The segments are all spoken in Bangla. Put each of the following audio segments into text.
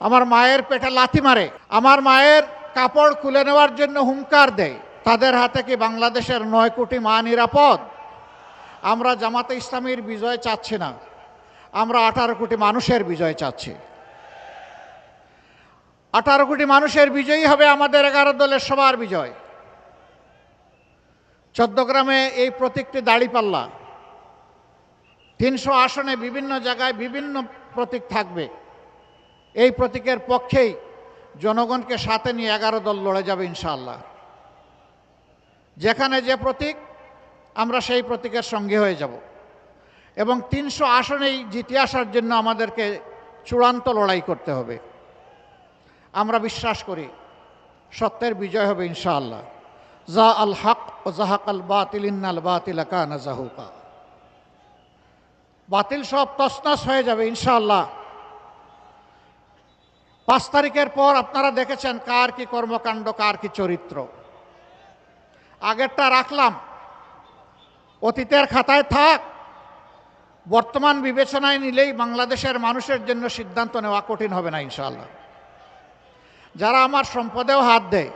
আমার মায়ের পেটে লাথি মারে, আমার মায়ের কাপড় খুলে নেওয়ার জন্য হুঙ্কার দেয়, তাদের হাতে কি বাংলাদেশের 9 কোটি মা নিরাপদ? আমরা জামাতে ইসলামীর বিজয় চাচ্ছি না, আমরা 18 কোটি মানুষের বিজয় চাচ্ছি। 18 কোটি মানুষের বিজয়ী হবে আমাদের 11 দলের সবার বিজয়। চট্টগ্রামে এই প্রতীকটি দাঁড়িপাল্লা, 300 আসনে বিভিন্ন জায়গায় বিভিন্ন প্রতীক থাকবে। এই প্রতীকের পক্ষেই জনগণকে সাথে নিয়ে 11 দল লড়ে যাবে ইনশাআল্লাহ। যেখানে যে প্রতীক, আমরা সেই প্রতীকের সঙ্গে হয়ে যাব এবং 300 আসনেই জিতে আসার জন্য আমাদেরকে চূড়ান্ত লড়াই করতে হবে। আমরা বিশ্বাস করি সত্যের বিজয় হবে ইনশাআল্লাহ। জা আল হক ও জাহাক আল বাতিল ইন্নাল বাতিল কানা জাহুকা। বাতিল সব তছনছ হয়ে যাবে ইনশাআল্লাহ। 5 তারিখের পর আপনারা দেখেছেন কার কি কর্মকাণ্ড, কার কি চরিত্র। আগেরটা রাখলাম, অতীতের খাতায় থাক, বর্তমান বিবেচনায় নিলেই বাংলাদেশের মানুষের জন্য সিদ্ধান্ত নেওয়া কঠিন হবে না ইনশাআল্লাহ। যারা আমার সম্পদেও হাত দেয়,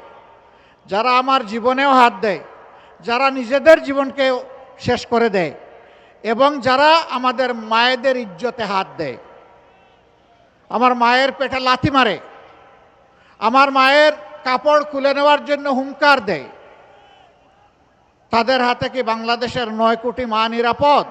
যারা আমার জীবনেও হাত দেয়, যারা নিজেদের জীবনকে শেষ করে দেয় এবং যারা আমাদের মায়েদের ইজ্জতে হাত দেয়, আমার মায়ের পেটে লাথি মারে, আমার মায়ের কাপড় খুলে নেওয়ার জন্য হুঙ্কার দেয়, তাদের হাতে কি বাংলাদেশের 9 কোটি মা নিরাপদ?